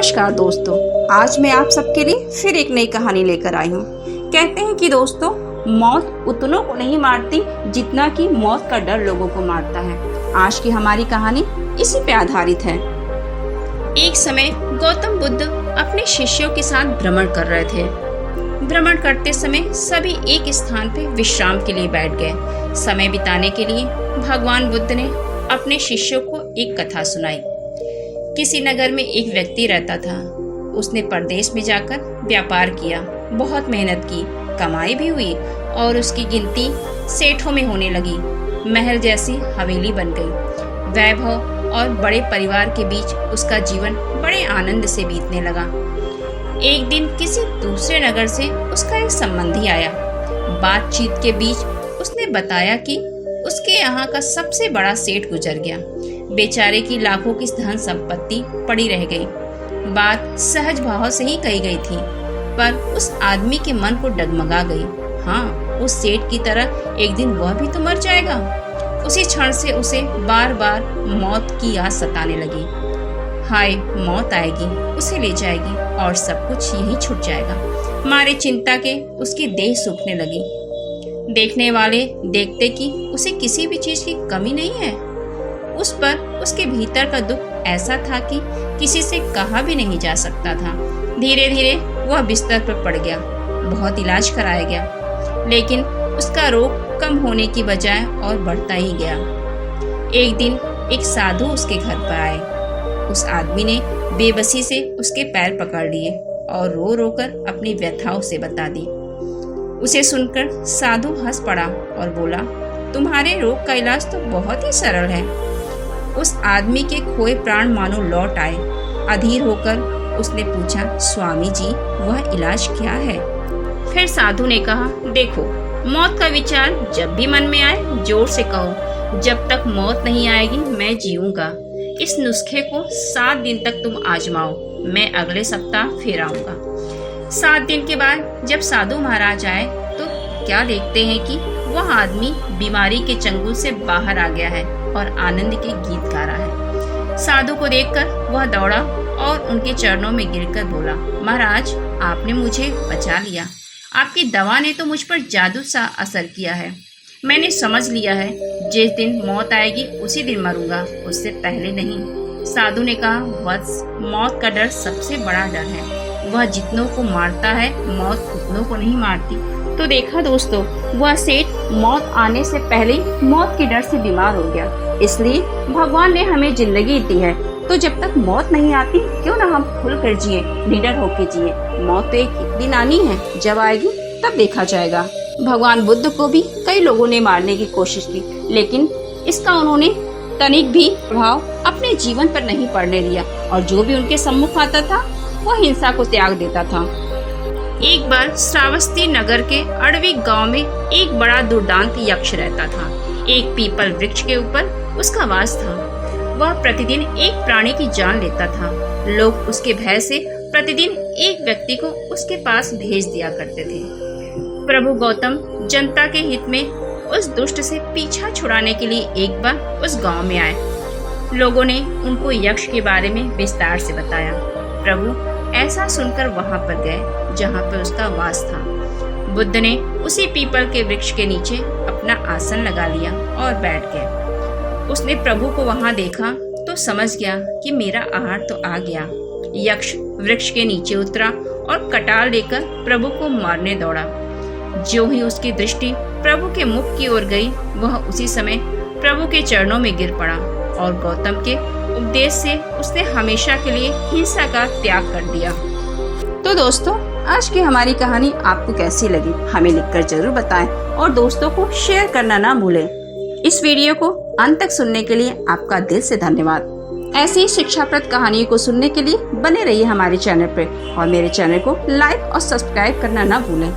नमस्कार दोस्तों, आज मैं आप सबके लिए फिर एक नई कहानी लेकर आई हूँ। कहते हैं कि दोस्तों, मौत उतनों को नहीं मारती जितना कि मौत का डर लोगों को मारता है। आज की हमारी कहानी इसी पे आधारित है। एक समय गौतम बुद्ध अपने शिष्यों के साथ भ्रमण कर रहे थे। भ्रमण करते समय सभी एक स्थान पे विश्राम के लिए बैठ गए। समय बिताने के लिए भगवान बुद्ध ने अपने शिष्यों को एक कथा सुनाई। किसी नगर में एक व्यक्ति रहता था। उसने परदेश में जाकर व्यापार किया, बहुत मेहनत की, कमाई भी हुई और उसकी गिनती सेठों में होने लगी। महल जैसी हवेली बन गई। वैभव और बड़े परिवार के बीच उसका जीवन बड़े आनंद से बीतने लगा। एक दिन किसी दूसरे नगर से उसका एक संबंधी आया। बातचीत के बीच उसने बताया कि उसके यहाँ का सबसे बड़ा सेठ गुजर गया। बेचारे की लाखों की धन संपत्ति पड़ी रह गई। बात सहज भाव से ही कही गई थी, पर उस आदमी के मन को डगमगा गई। हाँ, उस सेठ की तरह एक दिन वह भी तो मर जाएगा। उसी क्षण से उसे बार बार मौत की याद सताने लगी। हाय, मौत आएगी, उसे ले जाएगी और सब कुछ यहीं छूट जाएगा। मारे चिंता के उसकी देह सूखने लगी। देखने वाले देखते कि उसे किसी भी चीज की कमी नहीं है। उस पर उसके भीतर का दुख ऐसा था कि किसी से कहा भी नहीं जा सकता था। धीरे धीरे वह बिस्तर पर पड़ गया। बहुत इलाज कराया गया, लेकिन उसका रोग कम होने की बजाय और बढ़ता ही गया। एक दिन एक साधु उसके घर पर आए। उस आदमी ने बेबसी से उसके पैर पकड़ लिए और रो रो कर अपनी व्यथाओं से बता दी। उसे सुनकर साधु हंस पड़ा और बोला, तुम्हारे रोग का इलाज तो बहुत ही सरल है। उस आदमी के खोए प्राण मानो लौट आए। अधीर होकर उसने पूछा, स्वामी जी, वह इलाज क्या है? फिर साधु ने कहा, देखो, मौत का विचार जब भी मन में आए जोर से कहो, जब तक मौत नहीं आएगी मैं जीऊंगा। इस नुस्खे को 7 दिन तक तुम आजमाओ। मैं अगले सप्ताह फिर आऊंगा। 7 दिन के बाद जब साधु महाराज आए तो क्या देखते हैं कि वह आदमी बीमारी के चंगुल से बाहर आ गया है और आनंद के गीत गा रहा है। साधु को देखकर वह दौड़ा और उनके चरणों में गिरकर बोला, महाराज, आपने मुझे बचा लिया। आपकी दवा ने तो मुझ पर जादू सा असर किया है। मैंने समझ लिया है, जिस दिन मौत आएगी उसी दिन मरूंगा, उससे पहले नहीं। साधु ने कहा, वत्स, मौत का डर सबसे बड़ा डर है। वह जितनों को मारता है, मौत उतनों को नहीं मारती। तो देखा दोस्तों, वह सेठ मौत आने से पहले मौत के डर से बीमार हो गया। इसलिए भगवान ने हमें जिंदगी दी है, तो जब तक मौत नहीं आती क्यों ना हम खुलकर जिए, निडर होकर जिए। मौत तो एक दिन आनी है, जब आएगी तब देखा जाएगा। भगवान बुद्ध को भी कई लोगों ने मारने की कोशिश की, लेकिन इसका उन्होंने तनिक भी प्रभाव अपने जीवन पर नहीं पड़ने दिया और जो भी उनके सम्मुख आता था वह हिंसा को त्याग देता था। एक बार श्रावस्ती नगर के अड़वी गांव में एक बड़ा दुर्दांत यक्ष रहता था। एक पीपल वृक्ष के ऊपर उसका वास था। वह प्रतिदिन एक प्राणी की जान लेता था। लोग उसके भय से प्रतिदिन एक व्यक्ति को उसके पास भेज दिया करते थे। प्रभु गौतम जनता के हित में उस दुष्ट से पीछा छुड़ाने के लिए एक बार उस गांव में आए। लोगों ने उनको यक्ष के बारे में विस्तार से बताया। प्रभु ऐसा सुनकर वहां पर गए जहां पर उसका वास था। बुद्ध ने उसी पीपल के वृक्ष के नीचे अपना आसन लगा लिया और बैठ गए। उसने प्रभु को वहां देखा तो समझ गया कि मेरा आहार तो आ गया। यक्ष वृक्ष के नीचे उतरा और कटार लेकर प्रभु को मारने दौड़ा। जो ही उसकी दृष्टि प्रभु के मुख की ओर गई, वह उसी समय प्रभु के चरणों में गिर पड़ा और गौतम के उपदेश से उसने हमेशा के लिए हिंसा का त्याग कर दिया। तो दोस्तों, आज की हमारी कहानी आपको कैसी लगी हमें लिखकर जरूर बताएं और दोस्तों को शेयर करना ना भूलें। इस वीडियो को अंत तक सुनने के लिए आपका दिल से धन्यवाद। ऐसी ही शिक्षाप्रद कहानियों को सुनने के लिए बने रहिए हमारे चैनल पर और मेरे चैनल को लाइक और सब्सक्राइब करना ना भूलें।